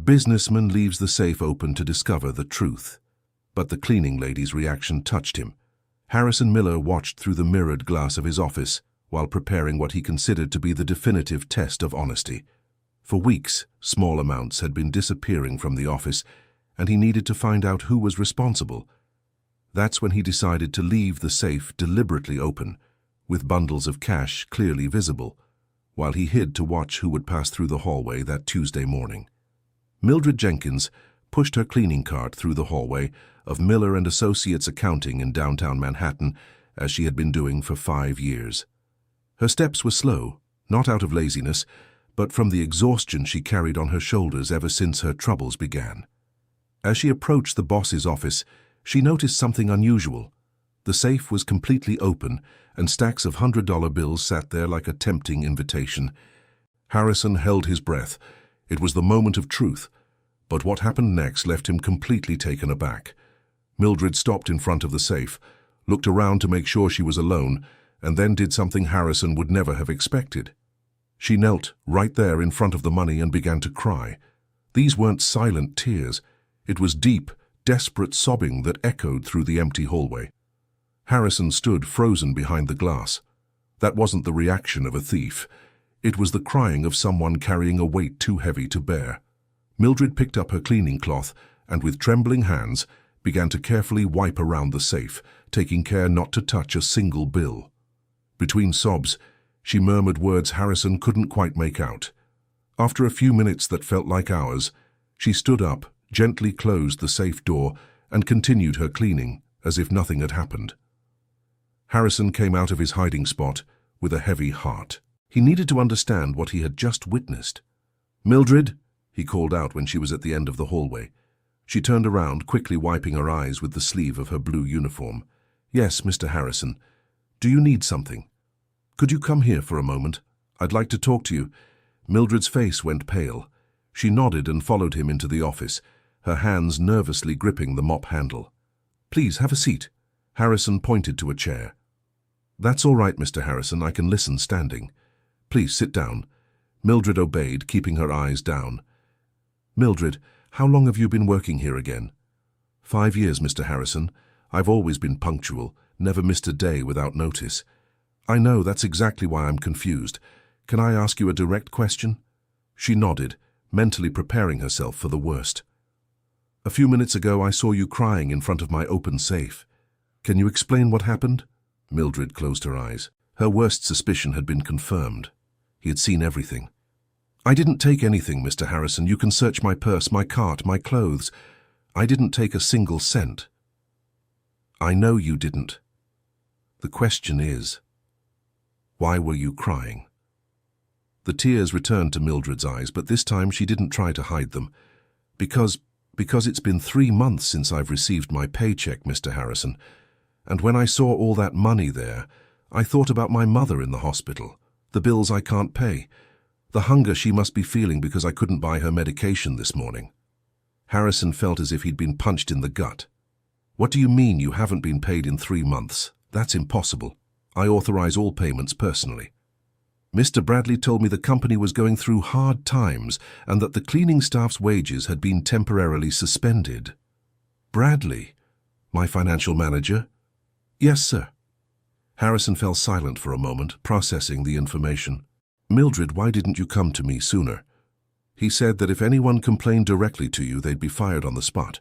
Businessman leaves the safe open to discover the truth. But the cleaning lady's reaction touched him. Harrison Miller watched through the mirrored glass of his office while preparing what he considered to be the definitive test of honesty. For weeks, small amounts had been disappearing from the office, and he needed to find out who was responsible. That's when he decided to leave the safe deliberately open, with bundles of cash clearly visible, while he hid to watch who would pass through the hallway that Tuesday morning. Mildred Jenkins pushed her cleaning cart through the hallway of Miller and Associates Accounting in downtown Manhattan, as she had been doing for 5 years. Her steps were slow, not out of laziness, but from the exhaustion she carried on her shoulders ever since her troubles began. As she approached the boss's office, she noticed something unusual. The safe was completely open, and stacks of $100 bills sat there like a tempting invitation. Harrison held his breath. It was the moment of truth. But what happened next left him completely taken aback. Mildred stopped in front of the safe, looked around to make sure she was alone, and then did something Harrison would never have expected. She knelt right there in front of the money and began to cry. These weren't silent tears. It was deep, desperate sobbing that echoed through the empty hallway. Harrison stood frozen behind the glass. That wasn't the reaction of a thief. It was the crying of someone carrying a weight too heavy to bear. Mildred picked up her cleaning cloth and, with trembling hands, began to carefully wipe around the safe, taking care not to touch a single bill. Between sobs, she murmured words Harrison couldn't quite make out. After a few minutes that felt like hours, she stood up, gently closed the safe door, and continued her cleaning as if nothing had happened. Harrison came out of his hiding spot with a heavy heart. He needed to understand what he had just witnessed. "Mildred," he called out when she was at the end of the hallway. She turned around, quickly wiping her eyes with the sleeve of her blue uniform. "Yes, Mr. Harrison. Do you need something? Could you come here for a moment? I'd like to talk to you." Mildred's face went pale. She nodded and followed him into the office, her hands nervously gripping the mop handle. "Please, have a seat." Harrison pointed to a chair. "That's all right, Mr. Harrison. I can listen standing. Please sit down." Mildred obeyed, keeping her eyes down. "Mildred, how long have you been working here again?" 5 years, Mr. Harrison. I've always been punctual, never missed a day without notice." "I know, that's exactly why I'm confused. Can I ask you a direct question?" She nodded, mentally preparing herself for the worst. "A few minutes ago I saw you crying in front of my open safe. Can you explain what happened?" Mildred closed her eyes. Her worst suspicion had been confirmed. He had seen everything. "I didn't take anything, Mr. Harrison. You can search my purse, my cart, my clothes. I didn't take a single cent." "I know you didn't. The question is, why were you crying?" The tears returned to Mildred's eyes, but this time she didn't try to hide them. Because it's been 3 months since I've received my paycheck, Mr. Harrison. And when I saw all that money there, I thought about my mother in the hospital, the bills I can't pay, the hunger she must be feeling because I couldn't buy her medication this morning." Harrison felt as if he'd been punched in the gut. "What do you mean you haven't been paid in 3 months? That's impossible. I authorize all payments personally. Mr. Bradley told me the company was going through hard times and that the cleaning staff's wages had been temporarily suspended." "Bradley? My financial manager?" "Yes, sir." Harrison fell silent for a moment, processing the information. "Mildred, why didn't you come to me sooner? He said that if anyone complained directly to you, they'd be fired on the spot.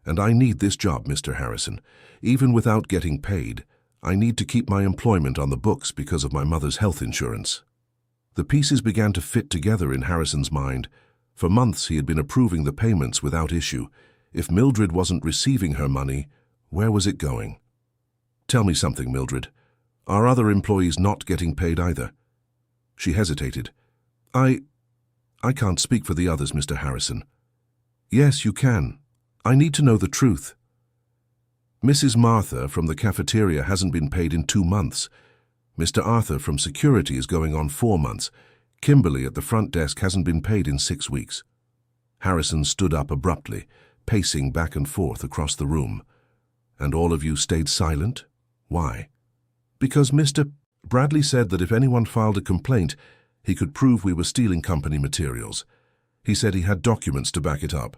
And I need this job, Mr. Harrison. Even without getting paid, I need to keep my employment on the books because of my mother's health insurance." The pieces began to fit together in Harrison's mind. For months he had been approving the payments without issue. If Mildred wasn't receiving her money, where was it going? "Tell me something, Mildred. Are other employees not getting paid either?" She hesitated. I can't speak for the others, Mr. Harrison." "Yes, you can. I need to know the truth." "Mrs. Martha from the cafeteria hasn't been paid in 2 months. Mr. Arthur from security is going on 4 months. Kimberly at the front desk hasn't been paid in 6 weeks. Harrison stood up abruptly, pacing back and forth across the room. "And all of you stayed silent? Why?" "Because Mr. Bradley said that if anyone filed a complaint, he could prove we were stealing company materials. He said he had documents to back it up.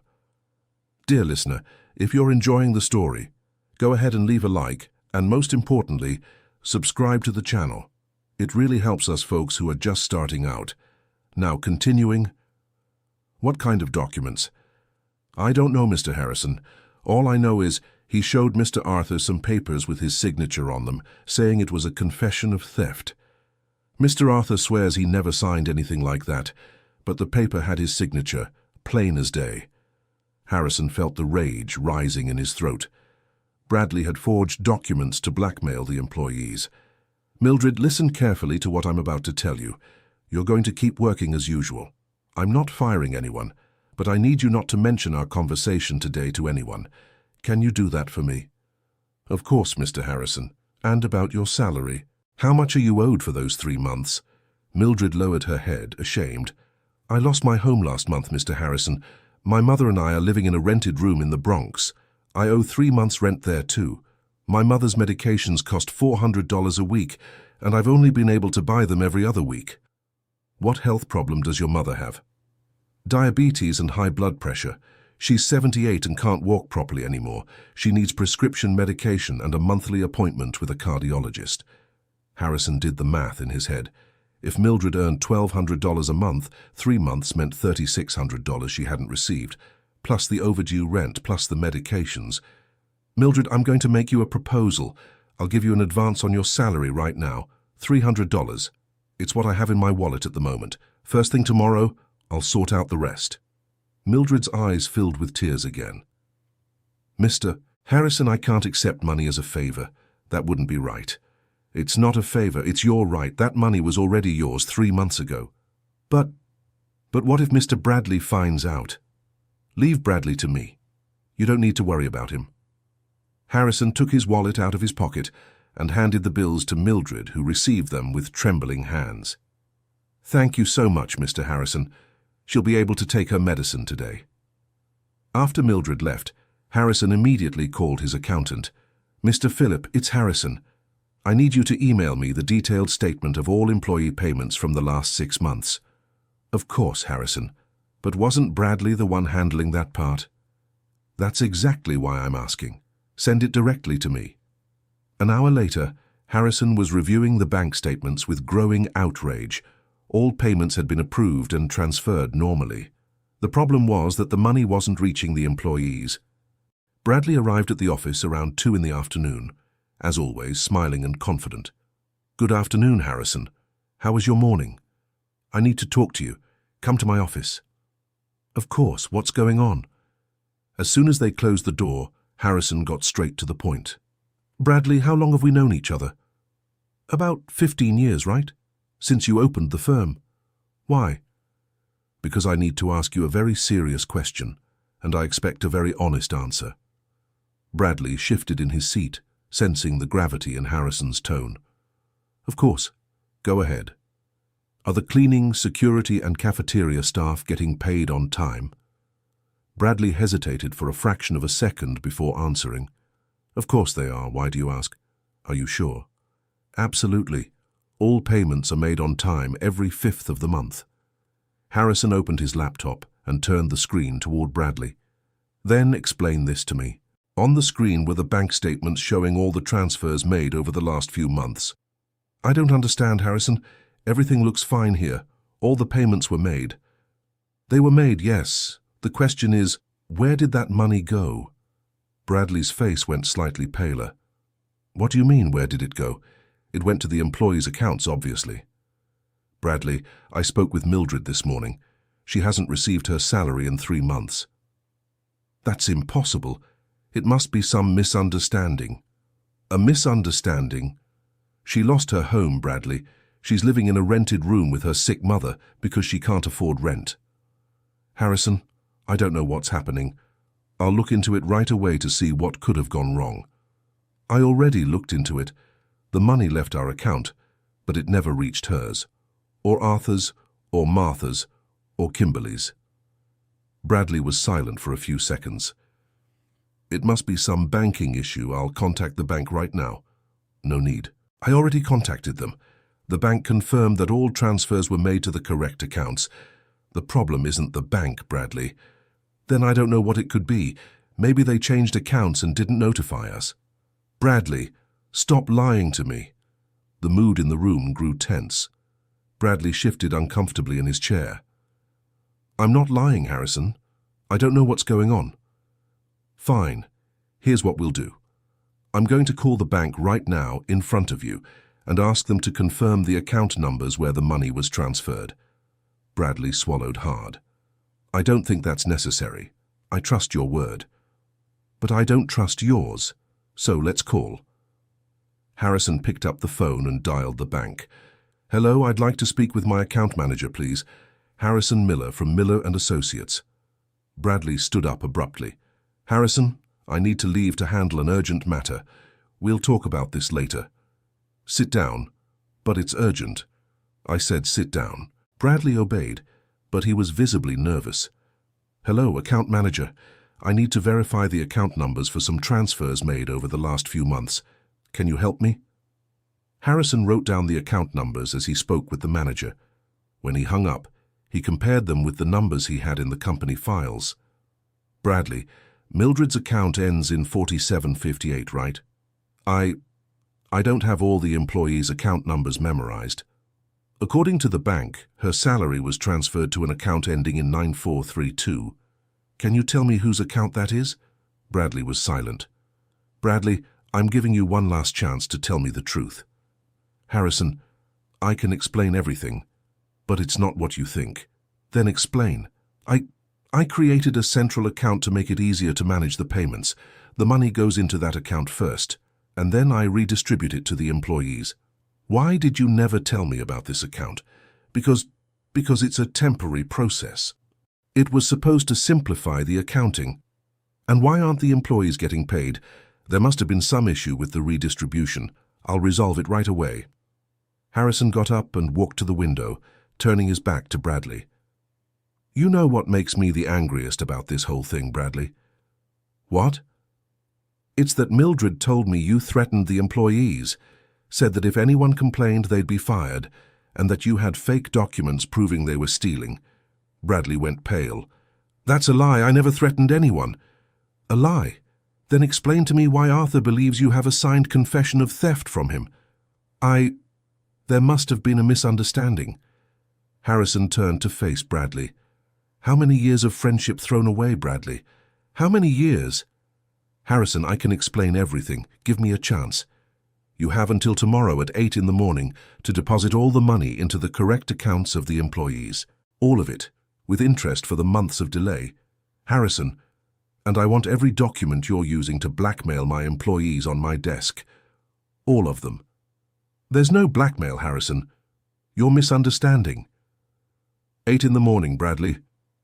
Dear listener, if you're enjoying the story, go ahead and leave a like, and most importantly, subscribe to the channel. It really helps us folks who are just starting out. Now continuing. What kind of documents? I don't know, Mr. Harrison. All I know is he showed Mr. Arthur some papers with his signature on them, saying it was a confession of theft. Mr. Arthur swears he never signed anything like that, but the paper had his signature, plain as day. Harrison felt the rage rising in his throat. Bradley had forged documents to blackmail the employees. Mildred, listen carefully to what I'm about to tell you. You're going to keep working as usual. I'm not firing anyone, but I need you not to mention our conversation today to anyone. Can you do that for me? Of course, Mr. Harrison. And about your salary. How much are you owed for those 3 months? Mildred lowered her head, ashamed. I lost my home last month, Mr. Harrison. My mother and I are living in a rented room in the Bronx. I owe 3 months' rent there too. My mother's medications cost $400 a week, and I've only been able to buy them every other week. What health problem does your mother have? Diabetes and high blood pressure. She's 78 and can't walk properly anymore. She needs prescription medication and a monthly appointment with a cardiologist. Harrison did the math in his head. If Mildred earned $1,200 a month, 3 months meant $3,600 she hadn't received, plus the overdue rent, plus the medications. Mildred, I'm going to make you a proposal. I'll give you an advance on your salary right now, $300. It's what I have in my wallet at the moment. First thing tomorrow, I'll sort out the rest. Mildred's eyes filled with tears again. Mr. Harrison, I can't accept money as a favor. That wouldn't be right. It's not a favor, it's your right. That money was already yours 3 months ago. But what if Mr. Bradley finds out? Leave Bradley to me. You don't need to worry about him. Harrison took his wallet out of his pocket and handed the bills to Mildred, who received them with trembling hands. Thank you so much, Mr. Harrison. She'll be able to take her medicine today. After Mildred left, Harrison immediately called his accountant. Mr. Phillip, it's Harrison. I need you to email me the detailed statement of all employee payments from the last 6 months. Of course, Harrison. But wasn't Bradley the one handling that part? That's exactly why I'm asking. Send it directly to me. An hour later, Harrison was reviewing the bank statements with growing outrage. All payments had been approved and transferred normally. The problem was that the money wasn't reaching the employees. Bradley arrived at the office around 2 in the afternoon, as always, smiling and confident. Good afternoon, Harrison. How was your morning? I need to talk to you. Come to my office. Of course, what's going on? As soon as they closed the door, Harrison got straight to the point. Bradley, how long have we known each other? About 15 years, right? Since you opened the firm. Why? Because I need to ask you a very serious question, and I expect a very honest answer. Bradley shifted in his seat, sensing the gravity in Harrison's tone. Of course. Go ahead. Are the cleaning, security, and cafeteria staff getting paid on time? Bradley hesitated for a fraction of a second before answering. Of course they are. Why do you ask? Are you sure? Absolutely. All payments are made on time every 5th of the month. Harrison opened his laptop and turned the screen toward Bradley. Then explain this to me. On the screen were the bank statements showing all the transfers made over the last few months. I don't understand, Harrison. Everything looks fine here. All the payments were made. They were made, yes. The question is, where did that money go? Bradley's face went slightly paler. What do you mean, where did it go? It went to the employees' accounts, obviously. Bradley, I spoke with Mildred this morning. She hasn't received her salary in 3 months. That's impossible. It must be some misunderstanding. A misunderstanding? She lost her home, Bradley. She's living in a rented room with her sick mother because she can't afford rent. Harrison, I don't know what's happening. I'll look into it right away to see what could have gone wrong. I already looked into it. The money left our account, but it never reached hers, or Arthur's, or Martha's, or Kimberly's. Bradley was silent for a few seconds. It must be some banking issue. I'll contact the bank right now. No need. I already contacted them. The bank confirmed that all transfers were made to the correct accounts. The problem isn't the bank, Bradley. Then I don't know what it could be. Maybe they changed accounts and didn't notify us. Bradley, stop lying to me. The mood in the room grew tense. Bradley shifted uncomfortably in his chair. I'm not lying, Harrison. I don't know what's going on. Fine. Here's what we'll do. I'm going to call the bank right now in front of you and ask them to confirm the account numbers where the money was transferred. Bradley swallowed hard. I don't think that's necessary. I trust your word. But I don't trust yours, so let's call. Harrison picked up the phone and dialed the bank. Hello, I'd like to speak with my account manager, please. Harrison Miller from Miller & Associates. Bradley stood up abruptly. Harrison, I need to leave to handle an urgent matter. We'll talk about this later. Sit down. But it's urgent. I said sit down. Bradley obeyed, but he was visibly nervous. Hello, account manager. I need to verify the account numbers for some transfers made over the last few months. Can you help me? Harrison wrote down the account numbers as he spoke with the manager. When he hung up, he compared them with the numbers he had in the company files. Bradley, Mildred's account ends in 4758, right? I don't have all the employees' account numbers memorized. According to the bank, her salary was transferred to an account ending in 9432. Can you tell me whose account that is? Bradley was silent. Bradley, I'm giving you one last chance to tell me the truth. Harrison, I can explain everything, but it's not what you think. Then explain. I created a central account to make it easier to manage the payments. The money goes into that account first, and then I redistribute it to the employees. Why did you never tell me about this account? Because it's a temporary process. It was supposed to simplify the accounting. And why aren't the employees getting paid? There must have been some issue with the redistribution. I'll resolve it right away. Harrison got up and walked to the window, turning his back to Bradley. You know what makes me the angriest about this whole thing, Bradley? What? It's that Mildred told me you threatened the employees, said that if anyone complained they'd be fired, and that you had fake documents proving they were stealing. Bradley went pale. That's a lie. I never threatened anyone. A lie? Then explain to me why Arthur believes you have a signed confession of theft from him. There must have been a misunderstanding. Harrison turned to face Bradley. How many years of friendship thrown away, Bradley? How many years? Harrison, I can explain everything. Give me a chance. You have until tomorrow at 8 in the morning to deposit all the money into the correct accounts of the employees. All of it, with interest for the months of delay. Harrison, and I want every document you're using to blackmail my employees on my desk. All of them. There's no blackmail, Harrison. You're misunderstanding. 8 in the morning, Bradley.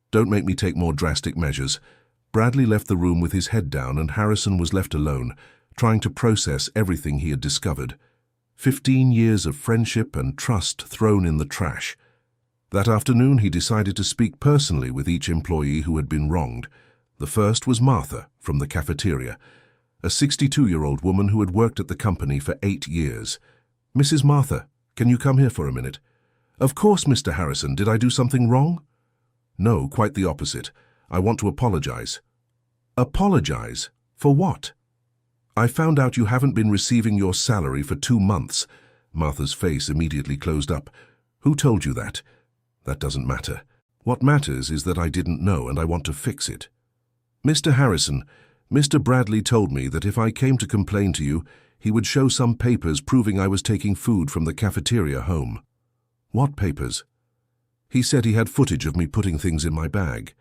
Don't make me take more drastic measures. Bradley left the room with his head down, and Harrison was left alone, trying to process everything he had discovered. 15 years of friendship and trust thrown in the trash. That afternoon he decided to speak personally with each employee who had been wronged. The first was Martha, from the cafeteria, a 62-year-old woman who had worked at the company for 8 years. Mrs. Martha, can you come here for a minute? Of course, Mr. Harrison. Did I do something wrong? No, quite the opposite. I want to apologize. Apologize? For what? I found out you haven't been receiving your salary for 2 months. Martha's face immediately closed up. Who told you that? That doesn't matter. What matters is that I didn't know, and I want to fix it. Mr. Harrison, Mr. Bradley told me that if I came to complain to you, he would show some papers proving I was taking food from the cafeteria home. What papers? He said he had footage of me putting things in my bag.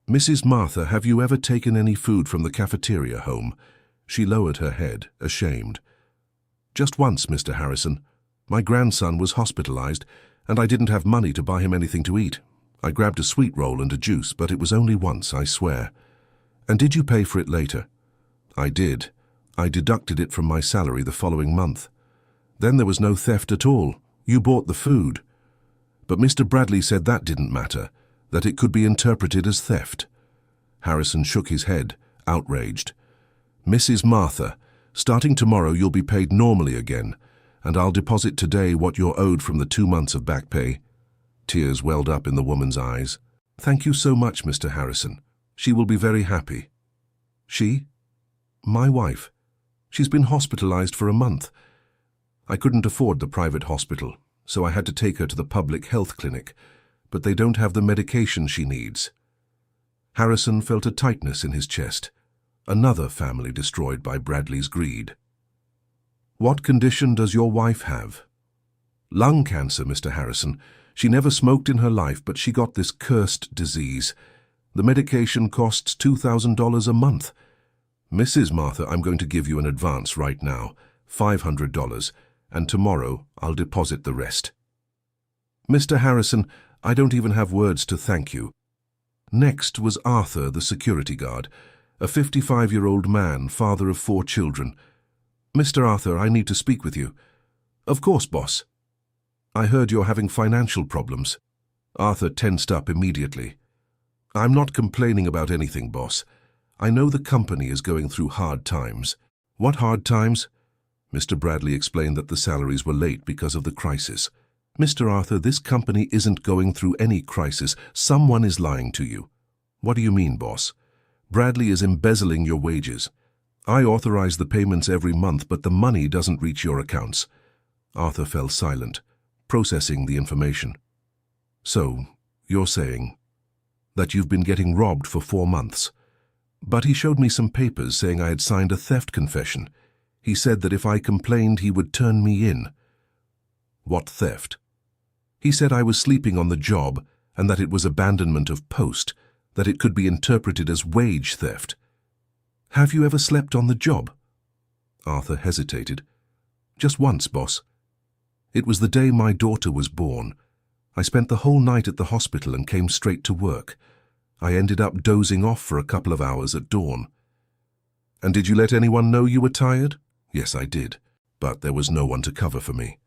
Mrs. Martha, have you ever taken any food from the cafeteria home? She lowered her head, ashamed. Just once, Mr. Harrison. My grandson was hospitalized, and I didn't have money to buy him anything to eat. I grabbed a sweet roll and a juice, but it was only once, I swear. And did you pay for it later? I did. I deducted it from my salary the following month. Then there was no theft at all. You bought the food. But Mr. Bradley said that didn't matter, that it could be interpreted as theft. Harrison shook his head, outraged. Mrs. Martha, starting tomorrow you'll be paid normally again, and I'll deposit today what you're owed from the 2 months of back pay. Tears welled up in the woman's eyes. Thank you so much, Mr. Harrison. She will be very happy. She? My wife. She's been hospitalized for a month. I couldn't afford the private hospital, so I had to take her to the public health clinic, but they don't have the medication she needs. Harrison felt a tightness in his chest. Another family destroyed by Bradley's greed. What condition does your wife have? Lung cancer, Mr. Harrison. She never smoked in her life, but she got this cursed disease. The medication costs $2,000 a month. Mrs. Martha, I'm going to give you an advance right now, $500, and tomorrow I'll deposit the rest. Mr. Harrison, I don't even have words to thank you. Next was Arthur, the security guard, a 55-year-old man, father of 4 children. Mr. Arthur, I need to speak with you. Of course, boss. I heard you're having financial problems. Arthur tensed up immediately. I'm not complaining about anything, boss. I know the company is going through hard times. What hard times? Mr. Bradley explained that the salaries were late because of the crisis. Mr. Arthur, this company isn't going through any crisis. Someone is lying to you. What do you mean, boss? Bradley is embezzling your wages. I authorize the payments every month, but the money doesn't reach your accounts. Arthur fell silent, processing the information. So, you're saying that you've been getting robbed for 4 months. But he showed me some papers saying I had signed a theft confession. He said that if I complained, he would turn me in. What theft? He said I was sleeping on the job and that it was abandonment of post, that it could be interpreted as wage theft. Have you ever slept on the job? Arthur hesitated. Just once, boss. It was the day my daughter was born. I spent the whole night at the hospital and came straight to work. I ended up dozing off for a couple of hours at dawn. And did you let anyone know you were tired? Yes, I did, but there was no one to cover for me.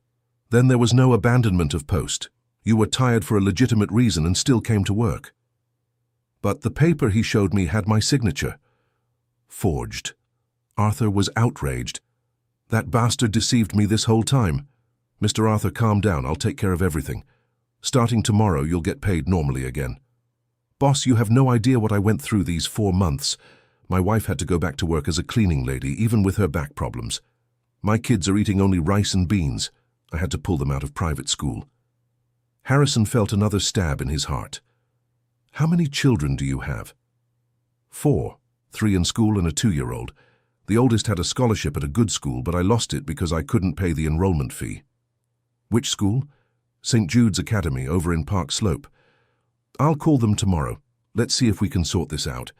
Then there was no abandonment of post. You were tired for a legitimate reason and still came to work. But the paper he showed me had my signature. Forged. Arthur was outraged. That bastard deceived me this whole time. Mr. Arthur, calm down. I'll take care of everything. Starting tomorrow, you'll get paid normally again. Boss, you have no idea what I went through these 4 months. My wife had to go back to work as a cleaning lady, even with her back problems. My kids are eating only rice and beans. I had to pull them out of private school. Harrison felt another stab in his heart. How many children do you have? 4, 3 in school and a 2-year-old. The oldest had a scholarship at a good school, but I lost it because I couldn't pay the enrollment fee. Which school? St. Jude's Academy, over in Park Slope. I'll call them tomorrow. Let's see if we can sort this out.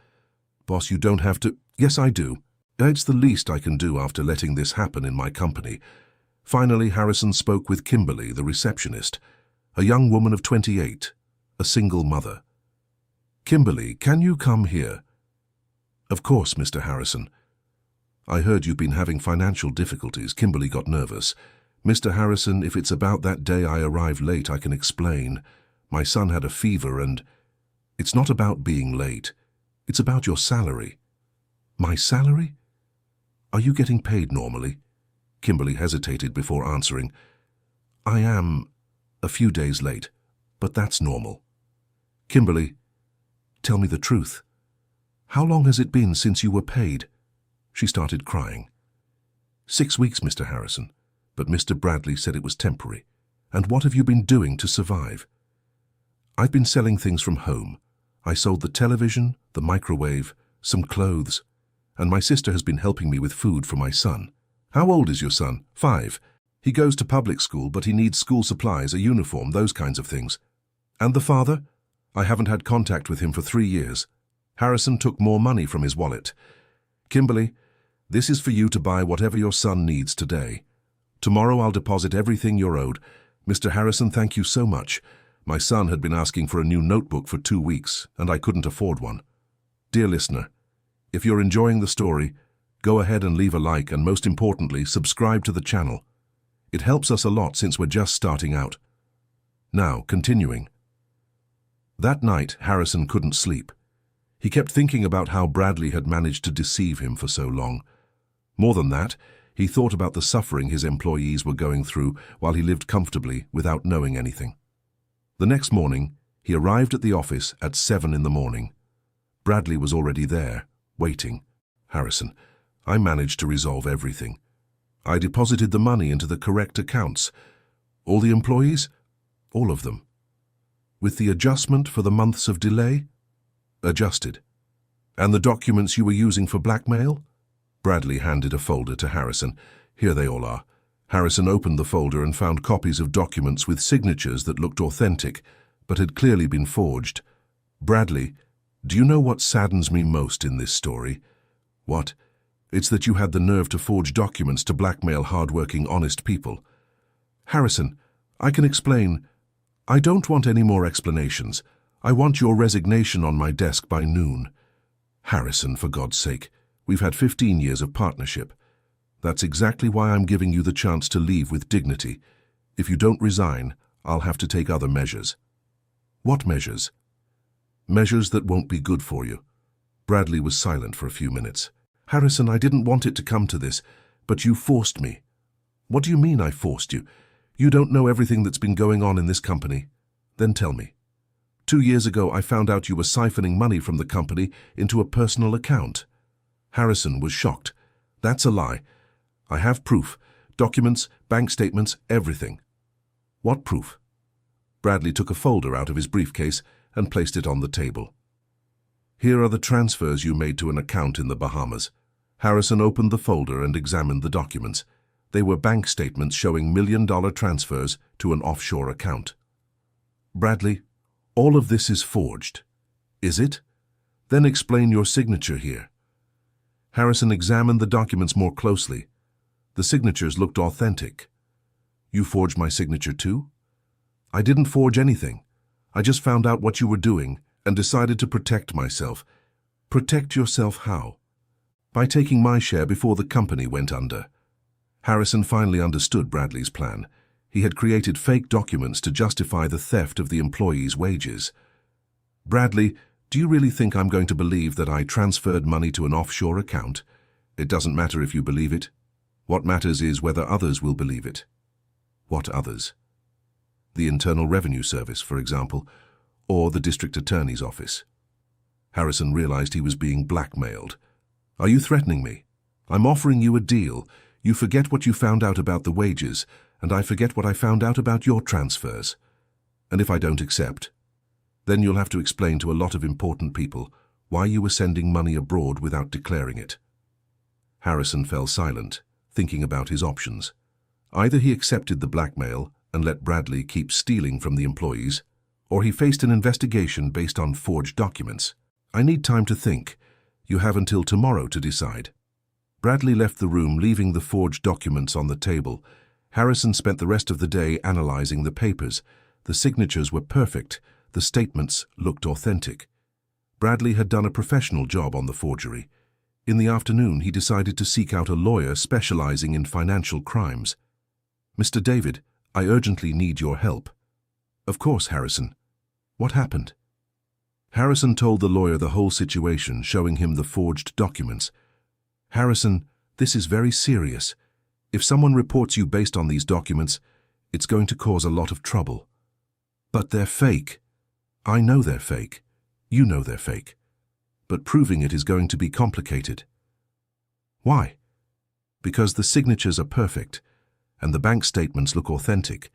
Boss, you don't have to... Yes, I do. It's the least I can do after letting this happen in my company. Finally, Harrison spoke with Kimberly, the receptionist, a young woman of 28, a single mother. Kimberly, can you come here? Of course, Mr. Harrison. I heard you've been having financial difficulties. Kimberly got nervous. Mr. Harrison, if it's about that day I arrived late, I can explain. My son had a fever and... It's not about being late. It's about your salary. My salary? Are you getting paid normally? Kimberly hesitated before answering. I am a few days late, but that's normal. Kimberly, tell me the truth. How long has it been since you were paid? She started crying. 6 weeks, Mr. Harrison, but Mr. Bradley said it was temporary. And what have you been doing to survive? I've been selling things from home. I sold the television, the microwave, some clothes, and my sister has been helping me with food for my son. How old is your son? 5. He goes to public school, but he needs school supplies, a uniform, those kinds of things. And the father? I haven't had contact with him for 3 years. Harrison took more money from his wallet. Kimberly, this is for you to buy whatever your son needs today. Tomorrow I'll deposit everything you're owed. Mr. Harrison, thank you so much. My son had been asking for a new notebook for 2 weeks, and I couldn't afford one. Dear listener, if you're enjoying the story, go ahead and leave a like and, most importantly, subscribe to the channel. It helps us a lot since we're just starting out. Now, continuing. That night, Harrison couldn't sleep. He kept thinking about how Bradley had managed to deceive him for so long. More than that, he thought about the suffering his employees were going through while he lived comfortably without knowing anything. The next morning, He arrived at the office at 7 in the morning. Bradley was already there, waiting. Harrison, I managed to resolve everything. I deposited the money into the correct accounts. All the employees? All of them. With the adjustment for the months of delay? Adjusted. And the documents you were using for blackmail? Bradley handed a folder to Harrison. Here they all are. Harrison opened the folder and found copies of documents with signatures that looked authentic, but had clearly been forged. Bradley, do you know what saddens me most in this story? What? It's that you had the nerve to forge documents to blackmail hard-working, honest people. Harrison, I can explain. I don't want any more explanations. I want your resignation on my desk by noon. Harrison, for God's sake, we've had 15 years of partnership. That's exactly why I'm giving you the chance to leave with dignity. If you don't resign, I'll have to take other measures. What measures? Measures that won't be good for you. Bradley was silent for a few minutes. Harrison, I didn't want it to come to this, but you forced me. What do you mean I forced you? You don't know everything that's been going on in this company. Then tell me. 2 years ago, I found out you were siphoning money from the company into a personal account. Harrison was shocked. That's a lie. I have proof. Documents, bank statements, everything. What proof? Bradley took a folder out of his briefcase and placed it on the table. Here are the transfers you made to an account in the Bahamas. Harrison opened the folder and examined the documents. They were bank statements showing million-dollar transfers to an offshore account. Bradley, all of this is forged. Is it? Then explain your signature here. Harrison examined the documents more closely. The signatures looked authentic. You forged my signature too? I didn't forge anything. I just found out what you were doing and decided to protect myself. Protect yourself how? By taking my share before the company went under. Harrison finally understood Bradley's plan. He had created fake documents to justify the theft of the employees' wages. Bradley, do you really think I'm going to believe that I transferred money to an offshore account? It doesn't matter if you believe it. What matters is whether others will believe it. What others? The Internal Revenue Service, for example, or the District Attorney's Office. Harrison realized he was being blackmailed. Are you threatening me? I'm offering you a deal. You forget what you found out about the wages, and I forget what I found out about your transfers. And if I don't accept, then you'll have to explain to a lot of important people why you were sending money abroad without declaring it. Harrison fell silent, thinking about his options. Either he accepted the blackmail and let Bradley keep stealing from the employees, or he faced an investigation based on forged documents. I need time to think. You have until tomorrow to decide. Bradley left the room, leaving the forged documents on the table. Harrison spent the rest of the day analyzing the papers. The signatures were perfect. The statements looked authentic. Bradley had done a professional job on the forgery. In the afternoon, he decided to seek out a lawyer specializing in financial crimes. Mr. David, I urgently need your help. Of course, Harrison. What happened? Harrison told the lawyer the whole situation, showing him the forged documents. Harrison, this is very serious. If someone reports you based on these documents, it's going to cause a lot of trouble. But they're fake. I know they're fake. You know they're fake. But proving it is going to be complicated. Why? Because the signatures are perfect, and the bank statements look authentic.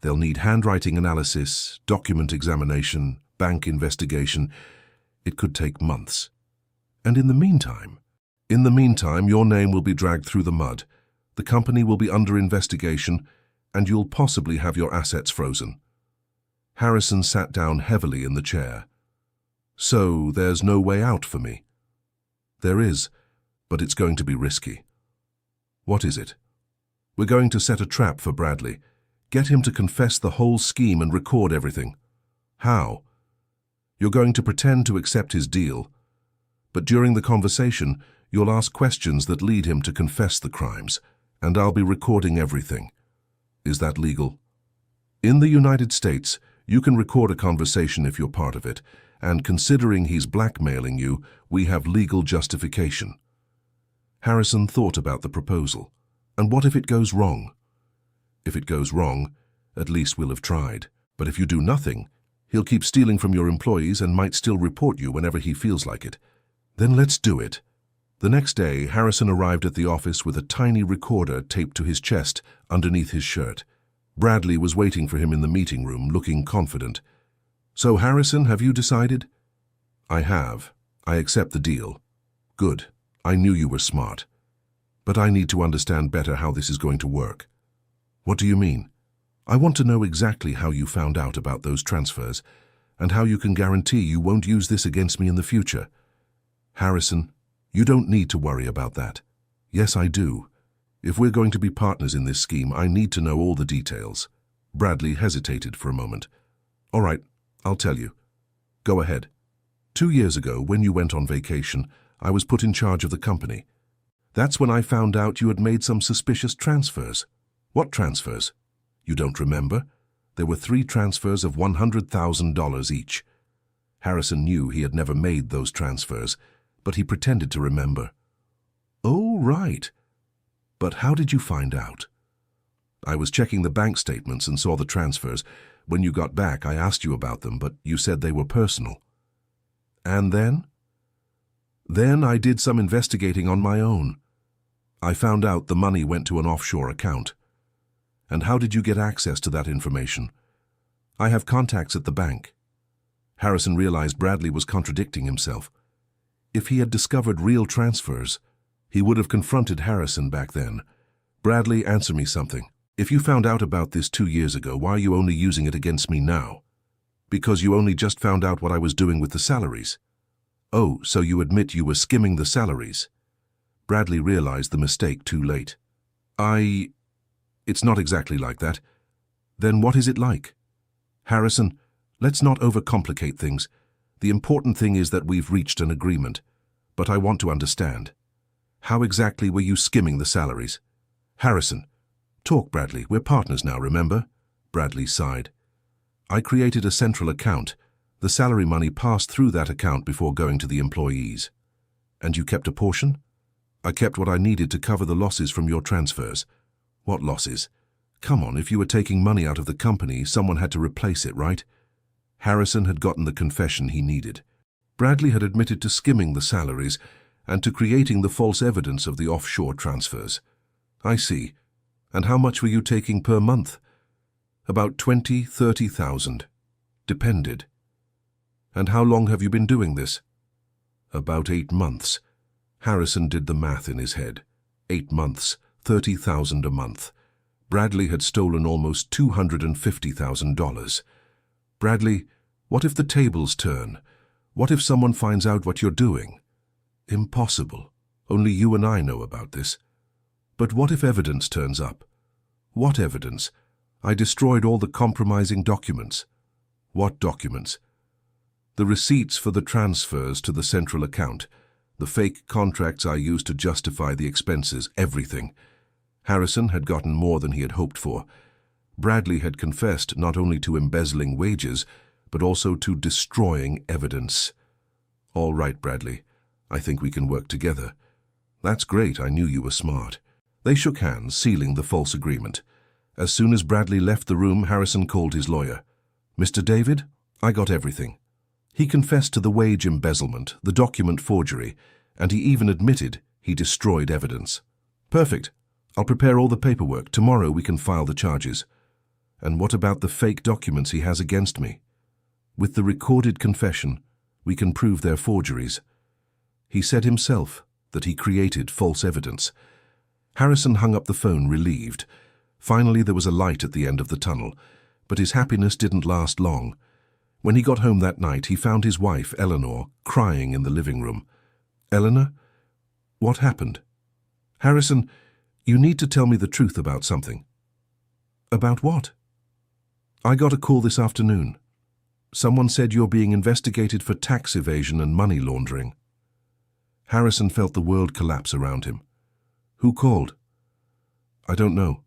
They'll need handwriting analysis, document examination, bank investigation. It could take months. And in the meantime, your name will be dragged through the mud. The company will be under investigation, and you'll possibly have your assets frozen. Harrison sat down heavily in the chair. So there's no way out for me? There is, but it's going to be risky. What is it? We're going to set a trap for Bradley. Get him to confess the whole scheme and record everything. How? You're going to pretend to accept his deal, but during the conversation, you'll ask questions that lead him to confess the crimes, and I'll be recording everything. Is that legal? In the United States, you can record a conversation if you're part of it, and considering he's blackmailing you, we have legal justification. Harrison thought about the proposal. And what if it goes wrong? If it goes wrong, at least we'll have tried. But if you do nothing, He'll keep stealing from your employees and might still report you whenever he feels like it. Then let's do it. The next day, Harrison arrived at the office with a tiny recorder taped to his chest underneath his shirt. Bradley was waiting for him in the meeting room, looking confident. "So, Harrison, have you decided?" "I have. I accept the deal." "Good. I knew you were smart. But I need to understand better how this is going to work." "What do you mean?" "I want to know exactly how you found out about those transfers and how you can guarantee you won't use this against me in the future." "Harrison, you don't need to worry about that." "Yes, I do. If we're going to be partners in this scheme, I need to know all the details." Bradley hesitated for a moment. "All right, I'll tell you. Go ahead." 2 years ago, when you went on vacation, I was put in charge of the company. That's when I found out you had made some suspicious transfers." "What transfers?" "You don't remember? There were 3 transfers of $100,000 each." Harrison knew he had never made those transfers, but he pretended to remember. "Oh, right. But how did you find out?" "I was checking the bank statements and saw the transfers. When you got back, I asked you about them, but you said they were personal." "And then?" "Then I did some investigating on my own. I found out the money went to an offshore account." "And how did you get access to that information?" "I have contacts at the bank." Harrison realized Bradley was contradicting himself. If he had discovered real transfers, he would have confronted Harrison back then. "Bradley, answer me something. If you found out about this 2 years ago, why are you only using it against me now?" "Because you only just found out what I was doing with the salaries." "Oh, so you admit you were skimming the salaries?" Bradley realized the mistake too late. It's not exactly like that." "Then what is it like?" "Harrison, let's not overcomplicate things. The important thing is that we've reached an agreement. But I want to understand. How exactly were you skimming the salaries?" "Harrison, talk, Bradley. We're partners now, remember?" Bradley sighed. "I created a central account. The salary money passed through that account before going to the employees." "And you kept a portion?" "I kept what I needed to cover the losses from your transfers." "What losses?" "Come on, if you were taking money out of the company, someone had to replace it, right?" Harrison had gotten the confession he needed. Bradley had admitted to skimming the salaries and to creating the false evidence of the offshore transfers. "I see. And how much were you taking per month?" "About 20,000–30,000. Depended." "And how long have you been doing this?" "About 8 months. Harrison did the math in his head. 8 months, 30,000 a month. Bradley had stolen almost $250,000. "Bradley, what if the tables turn? What if someone finds out what you're doing?" "Impossible. Only you and I know about this." "But what if evidence turns up?" "What evidence? I destroyed all the compromising documents." "What documents?" "The receipts for the transfers to the central account. The fake contracts I used to justify the expenses, everything." Harrison had gotten more than he had hoped for. Bradley had confessed not only to embezzling wages, but also to destroying evidence. "All right, Bradley. I think we can work together." "That's great. I knew you were smart." They shook hands, sealing the false agreement. As soon as Bradley left the room, Harrison called his lawyer. "Mr. David, I got everything." He confessed to the wage embezzlement, the document forgery, and he even admitted he destroyed evidence. "Perfect. I'll prepare all the paperwork. Tomorrow we can file the charges." "And what about the fake documents he has against me?" "With the recorded confession, we can prove they're forgeries." He said himself that he created false evidence. Harrison hung up the phone, relieved. Finally, there was a light at the end of the tunnel, but his happiness didn't last long. When he got home that night, he found his wife, Eleanor, crying in the living room. "Eleanor, what happened?" "Harrison, you need to tell me the truth about something." "About what?" "I got a call this afternoon. Someone said you're being investigated for tax evasion and money laundering." Harrison felt the world collapse around him. "Who called?" "I don't know.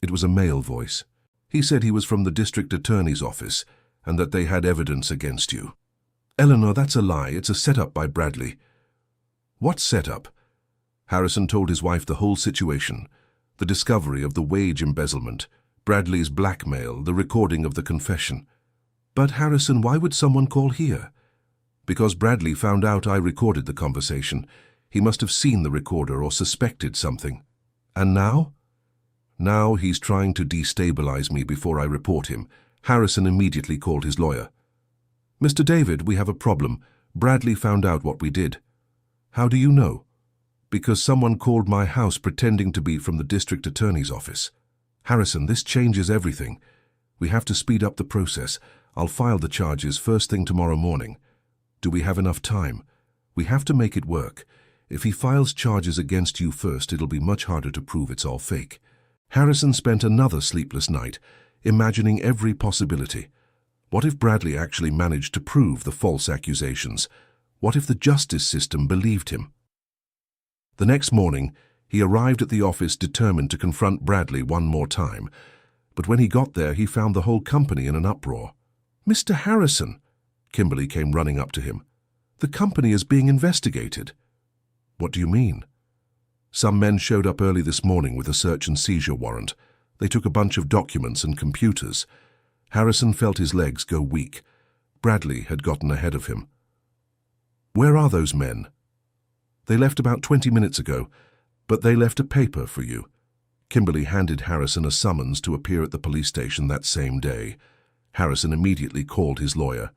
It was a male voice. He said he was from the district attorney's office and that they had evidence against you." "Eleanor, that's a lie. It's a setup by Bradley." "What setup?" Harrison told his wife the whole situation, the discovery of the wage embezzlement, Bradley's blackmail, the recording of the confession. But Harrison, why would someone call here? Because Bradley found out I recorded the conversation. He must have seen the recorder or suspected something. And now? Now he's trying to destabilize me before I report him. Harrison immediately called his lawyer. Mr. David, we have a problem. Bradley found out what we did. How do you know? Because someone called my house pretending to be from the district attorney's office. Harrison, this changes everything. We have to speed up the process. I'll file the charges first thing tomorrow morning. Do we have enough time? We have to make it work. If he files charges against you first, it'll be much harder to prove it's all fake. Harrison spent another sleepless night, imagining every possibility. What if Bradley actually managed to prove the false accusations? What if the justice system believed him? The next morning, he arrived at the office determined to confront Bradley one more time. But when he got there, he found the whole company in an uproar. Mr. Harrison, Kimberly came running up to him. The company is being investigated. What do you mean? Some men showed up early this morning with a search and seizure warrant. They took a bunch of documents and computers. Harrison felt his legs go weak. Bradley had gotten ahead of him. Where are those men? They left about 20 minutes ago, but they left a paper for you. Kimberly handed Harrison a summons to appear at the police station that same day. Harrison immediately called his lawyer.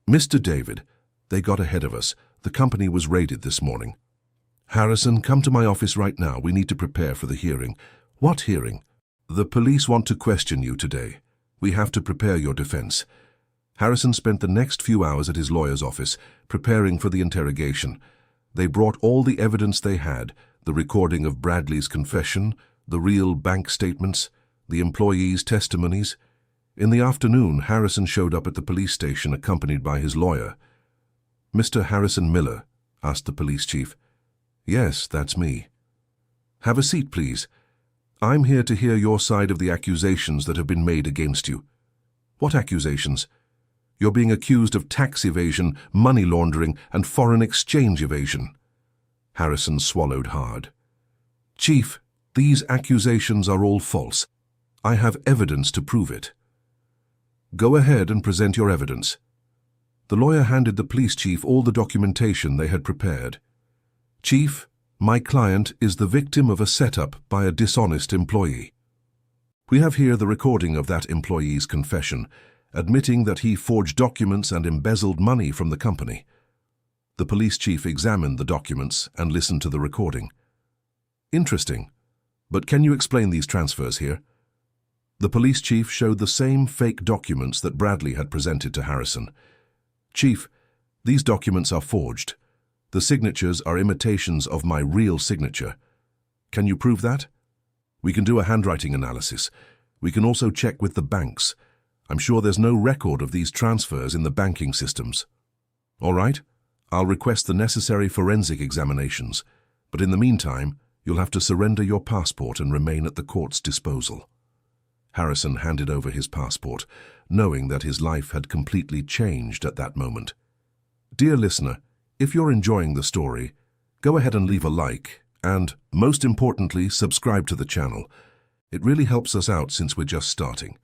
Mr. David, they got ahead of us. The company was raided this morning. Harrison, come to my office right now. We need to prepare for the hearing. What hearing? The police want to question you today. We have to prepare your defense. Harrison spent the next few hours at his lawyer's office, preparing for the interrogation. They brought all the evidence they had, the recording of Bradley's confession, the real bank statements, the employees' testimonies. In the afternoon, Harrison showed up at the police station accompanied by his lawyer. Mr. Harrison Miller, asked the police chief. Yes, that's me. Have a seat, please. I'm here to hear your side of the accusations that have been made against you. What accusations? You're being accused of tax evasion, money laundering, and foreign exchange evasion. Harrison swallowed hard. Chief, these accusations are all false. I have evidence to prove it. Go ahead and present your evidence. The lawyer handed the police chief all the documentation they had prepared. Chief, my client is the victim of a setup by a dishonest employee. We have here the recording of that employee's confession, admitting that he forged documents and embezzled money from the company. The police chief examined the documents and listened to the recording. Interesting. But can you explain these transfers here? The police chief showed the same fake documents that Bradley had presented to Harrison. Chief, these documents are forged. The signatures are imitations of my real signature. Can you prove that? We can do a handwriting analysis. We can also check with the banks. I'm sure there's no record of these transfers in the banking systems. All right, I'll request the necessary forensic examinations, but in the meantime, you'll have to surrender your passport and remain at the court's disposal. Harrison handed over his passport, knowing that his life had completely changed at that moment. Dear listener, if you're enjoying the story, go ahead and leave a like, and, most importantly, subscribe to the channel. It really helps us out since we're just starting.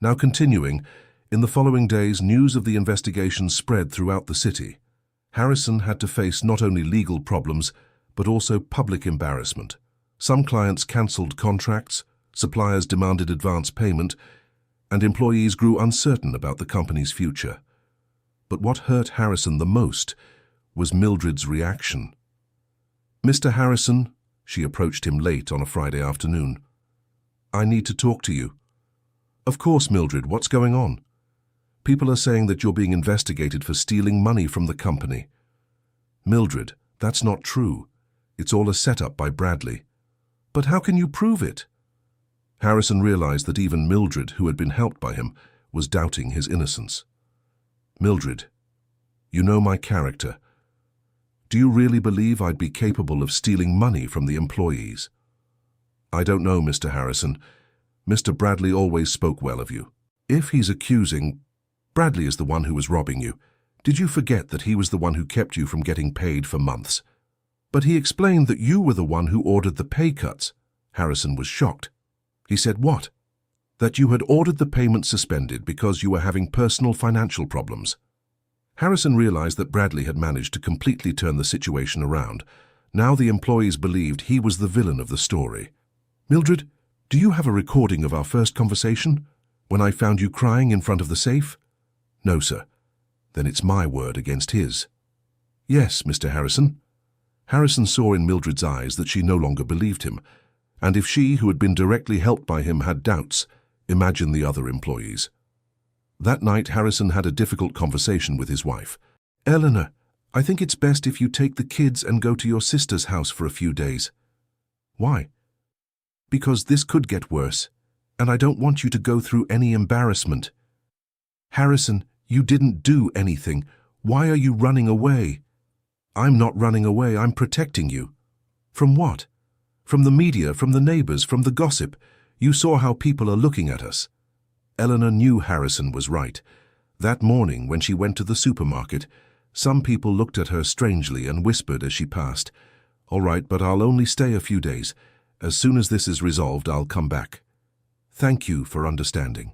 Now continuing, in the following days, news of the investigation spread throughout the city. Harrison had to face not only legal problems, but also public embarrassment. Some clients cancelled contracts, suppliers demanded advance payment, and employees grew uncertain about the company's future. But what hurt Harrison the most was Mildred's reaction. Mr. Harrison, she approached him late on a Friday afternoon. I need to talk to you. Of course, Mildred, what's going on? People are saying that you're being investigated for stealing money from the company. Mildred, that's not true. It's all a setup by Bradley. But how can you prove it? Harrison realized that even Mildred, who had been helped by him, was doubting his innocence. Mildred, you know my character. Do you really believe I'd be capable of stealing money from the employees? I don't know, Mr. Harrison. Mr. Bradley always spoke well of you. If he's accusing, Bradley is the one who was robbing you. Did you forget that he was the one who kept you from getting paid for months? But he explained that you were the one who ordered the pay cuts. Harrison was shocked. He said, what? That you had ordered the payment suspended because you were having personal financial problems. Harrison realized that Bradley had managed to completely turn the situation around. Now the employees believed he was the villain of the story. Mildred, do you have a recording of our first conversation, when I found you crying in front of the safe? No, sir. Then it's my word against his. Yes, Mr. Harrison. Harrison saw in Mildred's eyes that she no longer believed him, and if she, who had been directly helped by him, had doubts, imagine the other employees. That night, Harrison had a difficult conversation with his wife. Eleanor, I think it's best if you take the kids and go to your sister's house for a few days. Why? Because this could get worse, and I don't want you to go through any embarrassment. Harrison, you didn't do anything. Why are you running away? I'm not running away, I'm protecting you. From what? From the media, from the neighbors, from the gossip. You saw how people are looking at us. Eleanor knew Harrison was right. That morning, when she went to the supermarket, some people looked at her strangely and whispered as she passed, "All right, but I'll only stay a few days. As soon as this is resolved, I'll come back. Thank you for understanding."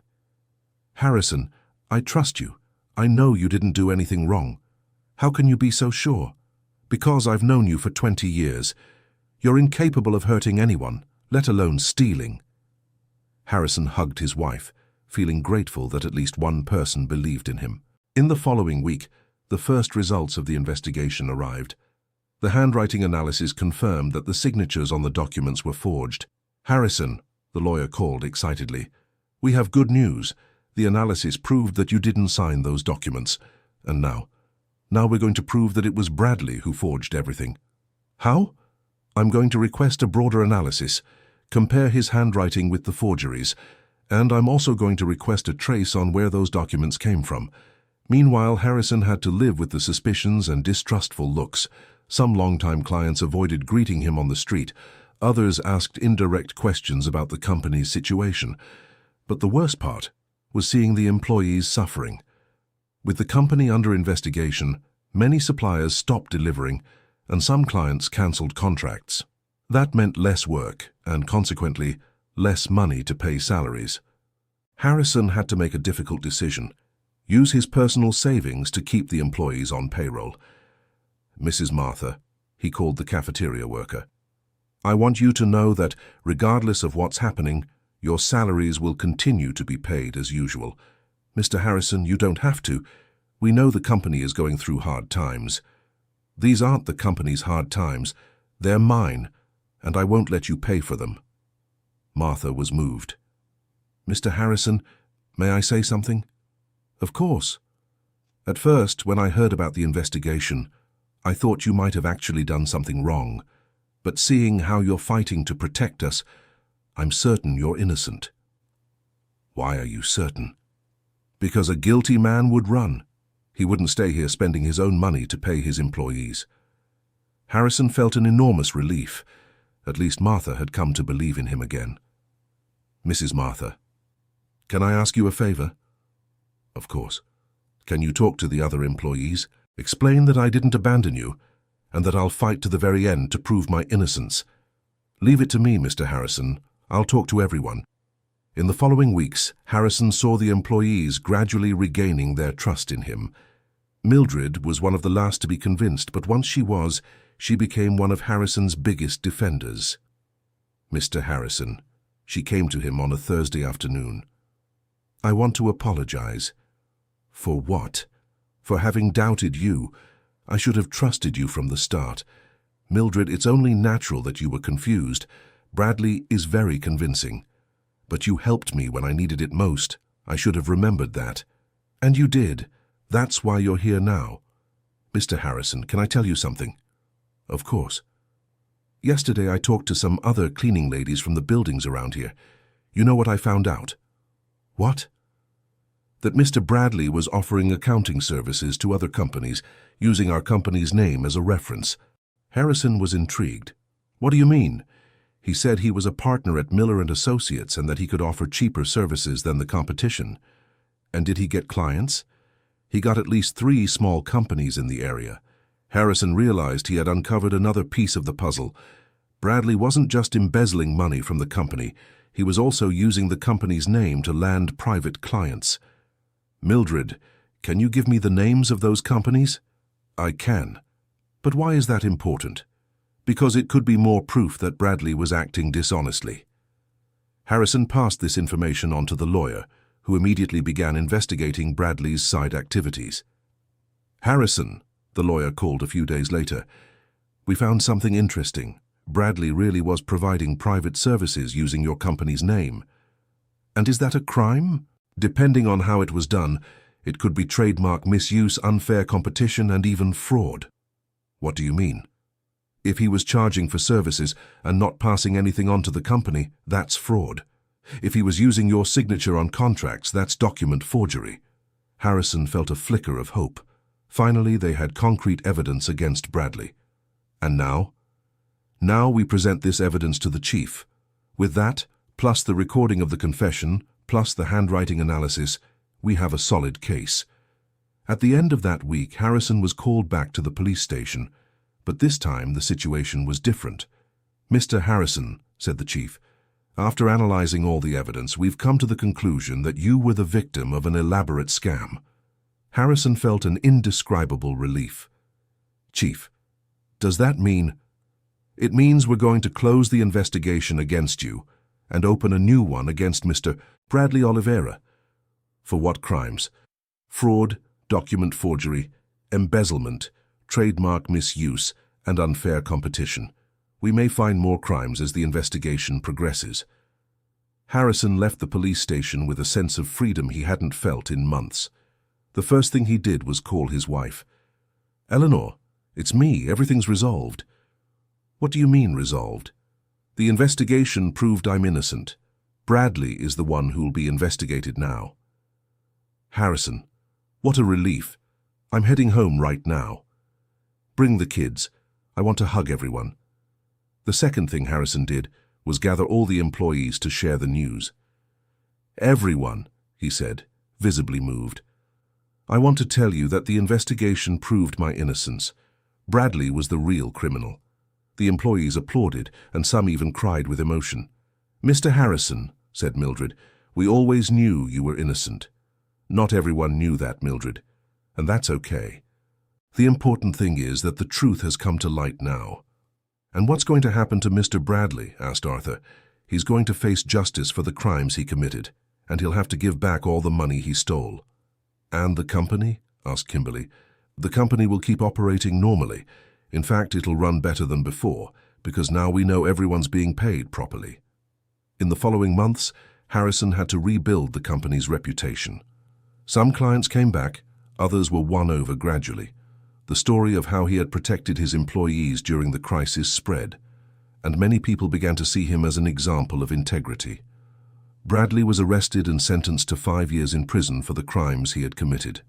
Harrison, I trust you. I know you didn't do anything wrong. How can you be so sure? Because I've known you for 20 years. You're incapable of hurting anyone, let alone stealing. Harrison hugged his wife, feeling grateful that at least one person believed in him. In the following week, the first results of the investigation arrived. The handwriting analysis confirmed that the signatures on the documents were forged. Harrison, the lawyer called excitedly. We have good news. The analysis proved that you didn't sign those documents. And now we're going to prove that it was Bradley who forged everything. How? I'm going to request a broader analysis, compare his handwriting with the forgeries, and I'm also going to request a trace on where those documents came from. Meanwhile, Harrison had to live with the suspicions and distrustful looks. Some longtime clients avoided greeting him on the street. Others asked indirect questions about the company's situation. But the worst part was seeing the employees suffering. With the company under investigation, many suppliers stopped delivering, and some clients cancelled contracts. That meant less work and, consequently, less money to pay salaries. Harrison had to make a difficult decision: use his personal savings to keep the employees on payroll. Mrs. Martha, he called the cafeteria worker, I want you to know that, regardless of what's happening, your salaries will continue to be paid as usual. Mr. Harrison, you don't have to. We know the company is going through hard times. These aren't the company's hard times. They're mine, and I won't let you pay for them. Martha was moved. Mr. Harrison, may I say something? Of course. At first, when I heard about the investigation, I thought you might have actually done something wrong. But seeing how you're fighting to protect us, I'm certain you're innocent. Why are you certain? Because a guilty man would run. He wouldn't stay here spending his own money to pay his employees. Harrison felt an enormous relief. At least Martha had come to believe in him again. Mrs. Martha, can I ask you a favor? Of course. Can you talk to the other employees? Explain that I didn't abandon you, and that I'll fight to the very end to prove my innocence. Leave it to me, Mr. Harrison. I'll talk to everyone. In the following weeks, Harrison saw the employees gradually regaining their trust in him. Mildred was one of the last to be convinced, but once she was, she became one of Harrison's biggest defenders. Mr. Harrison, she came to him on a Thursday afternoon. I want to apologize. For what? For having doubted you. I should have trusted you from the start. Mildred, it's only natural that you were confused. Bradley is very convincing. But you helped me when I needed it most. I should have remembered that. And you did. That's why you're here now. Mr. Harrison, can I tell you something? Of course. Yesterday I talked to some other cleaning ladies from the buildings around here. You know what I found out? What? That Mr. Bradley was offering accounting services to other companies, using our company's name as a reference. Harrison was intrigued. What do you mean? He said he was a partner at Miller & Associates and that he could offer cheaper services than the competition. And did he get clients? He got at least 3 small companies in the area. Harrison realized he had uncovered another piece of the puzzle. Bradley wasn't just embezzling money from the company. he was also using the company's name to land private clients. Mildred, can you give me the names of those companies? I can. But why is that important? Because it could be more proof that Bradley was acting dishonestly. Harrison passed this information on to the lawyer, who immediately began investigating Bradley's side activities. Harrison, the lawyer called a few days later, we found something interesting. Bradley really was providing private services using your company's name. And is that a crime? Depending on how it was done, it could be trademark misuse, unfair competition, and even fraud. What do you mean? If he was charging for services and not passing anything on to the company, that's fraud. If he was using your signature on contracts, that's document forgery. Harrison felt a flicker of hope. Finally, they had concrete evidence against Bradley. And now? Now we present this evidence to the chief. With that, plus the recording of the confession, plus the handwriting analysis, we have a solid case. At the end of that week, Harrison was called back to the police station, but this time the situation was different. Mr. Harrison, said the chief, after analyzing all the evidence, we've come to the conclusion that you were the victim of an elaborate scam. Harrison felt an indescribable relief. Chief, does that mean? It means we're going to close the investigation against you and open a new one against Mr. Bradley Oliveira. For what crimes? Fraud, document forgery, embezzlement, trademark misuse, and unfair competition. We may find more crimes as the investigation progresses. Harrison left the police station with a sense of freedom he hadn't felt in months. The first thing he did was call his wife. Eleanor, it's me. Everything's resolved. What do you mean, resolved? The investigation proved I'm innocent. Bradley is the one who'll be investigated now. Harrison, what a relief. I'm heading home right now. Bring the kids. I want to hug everyone. The second thing Harrison did was gather all the employees to share the news. Everyone, he said, visibly moved. I want to tell you that the investigation proved my innocence. Bradley was the real criminal. The employees applauded, and some even cried with emotion. Mr. Harrison, said Mildred, we always knew you were innocent. Not everyone knew that, Mildred, and that's okay. The important thing is that the truth has come to light now. And what's going to happen to Mr. Bradley? Asked Arthur. He's going to face justice for the crimes he committed, and he'll have to give back all the money he stole. And the company? Asked Kimberly. The company will keep operating normally. In fact, it'll run better than before, because now we know everyone's being paid properly. In the following months, Harrison had to rebuild the company's reputation. Some clients came back, others were won over gradually. The story of how he had protected his employees during the crisis spread, and many people began to see him as an example of integrity. Bradley was arrested and sentenced to 5 years in prison for the crimes he had committed.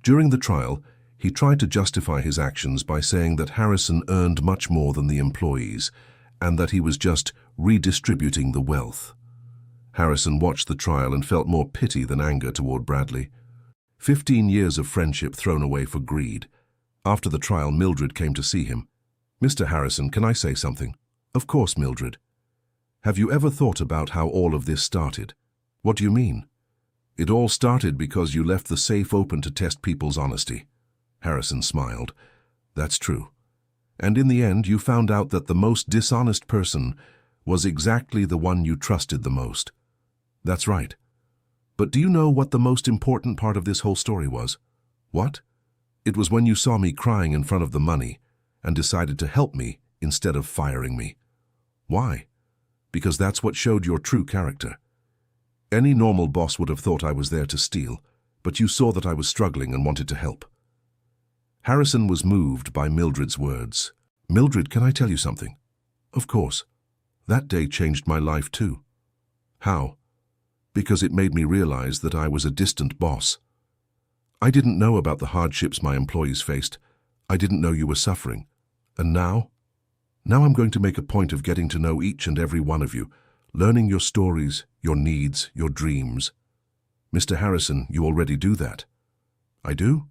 During the trial, he tried to justify his actions by saying that Harrison earned much more than the employees, and that he was just redistributing the wealth. Harrison watched the trial and felt more pity than anger toward Bradley. 15 years of friendship thrown away for greed. After the trial, Mildred came to see him. Mr. Harrison, can I say something? Of course, Mildred. Have you ever thought about how all of this started? What do you mean? It all started because you left the safe open to test people's honesty. Harrison smiled. That's true. And in the end, you found out that the most dishonest person was exactly the one you trusted the most. That's right. But do you know what the most important part of this whole story was? What? It was when you saw me crying in front of the money and decided to help me instead of firing me. Why? Because that's what showed your true character. Any normal boss would have thought I was there to steal, but you saw that I was struggling and wanted to help. Harrison was moved by Mildred's words. Mildred, can I tell you something? Of course. That day changed my life too. How? Because it made me realize that I was a distant boss. I didn't know about the hardships my employees faced. I didn't know you were suffering. And now? Now I'm going to make a point of getting to know each and every one of you, learning your stories, your needs, your dreams. Mr. Harrison, you already do that. I do?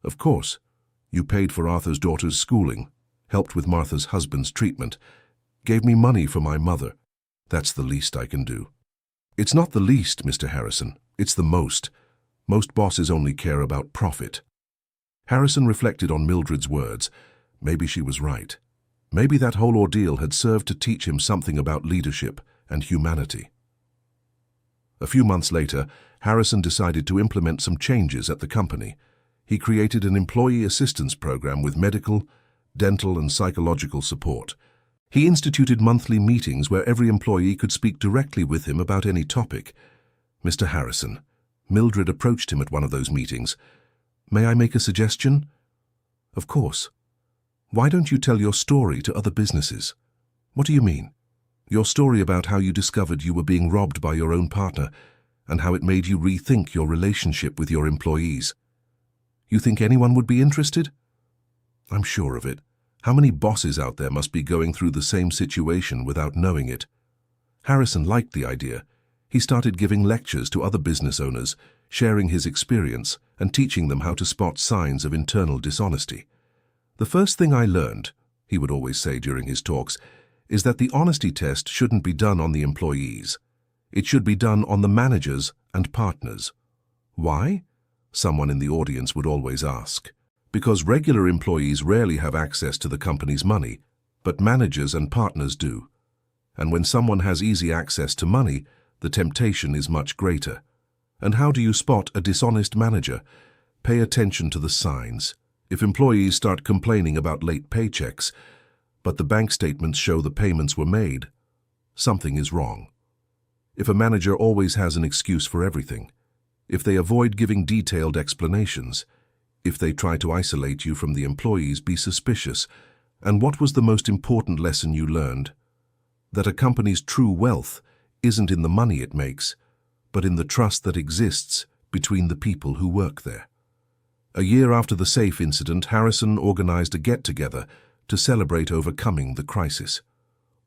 Of course. You paid for Arthur's daughter's schooling, helped with Martha's husband's treatment, gave me money for my mother. That's the least I can do. It's not the least, Mr. Harrison. It's the most. Most bosses only care about profit. Harrison reflected on Mildred's words. Maybe she was right. Maybe that whole ordeal had served to teach him something about leadership and humanity. A few months later, Harrison decided to implement some changes at the company. He created an employee assistance program with medical, dental, and psychological support. He instituted monthly meetings where every employee could speak directly with him about any topic. Mr. Harrison, Mildred approached him at one of those meetings. May I make a suggestion? Of course. Why don't you tell your story to other businesses? What do you mean? Your story about how you discovered you were being robbed by your own partner and how it made you rethink your relationship with your employees. You think anyone would be interested? I'm sure of it. How many bosses out there must be going through the same situation without knowing it? Harrison liked the idea. He started giving lectures to other business owners, sharing his experience and teaching them how to spot signs of internal dishonesty. The first thing I learned, he would always say during his talks, is that the honesty test shouldn't be done on the employees. It should be done on the managers and partners. Why? Someone in the audience would always ask. Because regular employees rarely have access to the company's money, but managers and partners do. And when someone has easy access to money, the temptation is much greater. And how do you spot a dishonest manager? Pay attention to the signs. If employees start complaining about late paychecks, but the bank statements show the payments were made, something is wrong. If a manager always has an excuse for everything, if they avoid giving detailed explanations, if they try to isolate you from the employees, be suspicious. And what was the most important lesson you learned? That a company's true wealth isn't in the money it makes, but in the trust that exists between the people who work there. A year after the safe incident, Harrison organized a get-together to celebrate overcoming the crisis.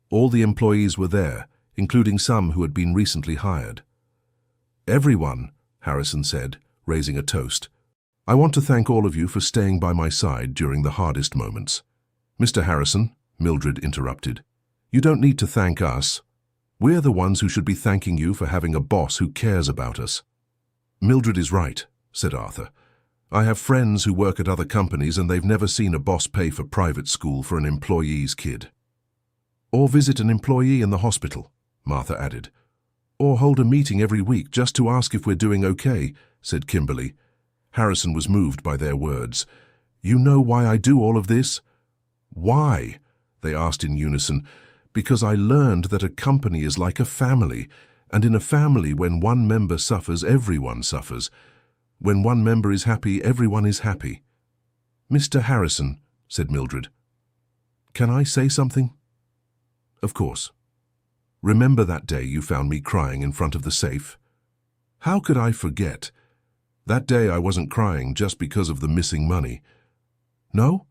All the employees were there, including some who had been recently hired. Everyone, Harrison said, raising a toast. I want to thank all of you for staying by my side during the hardest moments. Mr. Harrison, Mildred interrupted, you don't need to thank us. We're the ones who should be thanking you for having a boss who cares about us. Mildred is right, said Arthur. I have friends who work at other companies and they've never seen a boss pay for private school for an employee's kid. Or visit an employee in the hospital, Martha added. Or hold a meeting every week just to ask if we're doing okay, said Kimberly. Harrison was moved by their words. You know why I do all of this? Why? They asked in unison. Because I learned that a company is like a family, and in a family, when one member suffers, everyone suffers. When one member is happy, everyone is happy. Mr. Harrison, said Mildred, can I say something? Of course. Remember that day you found me crying in front of the safe? How could I forget? That day I wasn't crying just because of the missing money. No?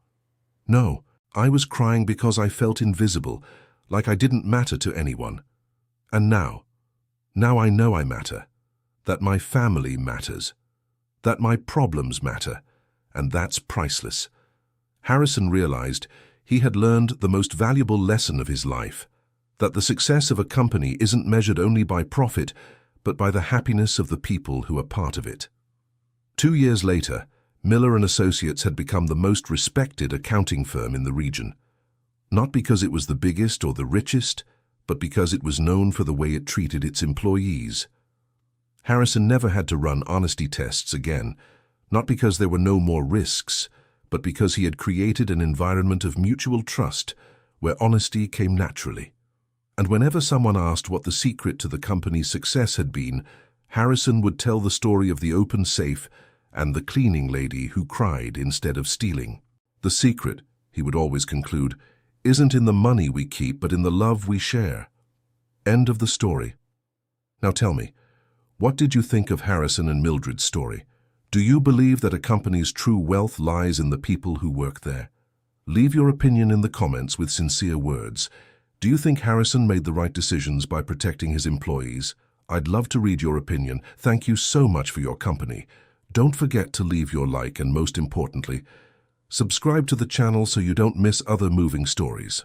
No, I was crying because I felt invisible, like I didn't matter to anyone. And now I know I matter, that my family matters, that my problems matter, and that's priceless. Harrison realized he had learned the most valuable lesson of his life, that the success of a company isn't measured only by profit, but by the happiness of the people who are part of it. 2 years later, Miller & Associates had become the most respected accounting firm in the region. Not because it was the biggest or the richest, but because it was known for the way it treated its employees. Harrison never had to run honesty tests again, not because there were no more risks, but because he had created an environment of mutual trust where honesty came naturally. And whenever someone asked what the secret to the company's success had been, Harrison would tell the story of the open safe and the cleaning lady who cried instead of stealing. The secret, he would always conclude, isn't in the money we keep, but in the love we share. End of the story. Now tell me, what did you think of Harrison and Mildred's story? Do you believe that a company's true wealth lies in the people who work there? Leave your opinion in the comments with sincere words. Do you think Harrison made the right decisions by protecting his employees? I'd love to read your opinion. Thank you so much for your company. Don't forget to leave your like and, most importantly, subscribe to the channel so you don't miss other moving stories.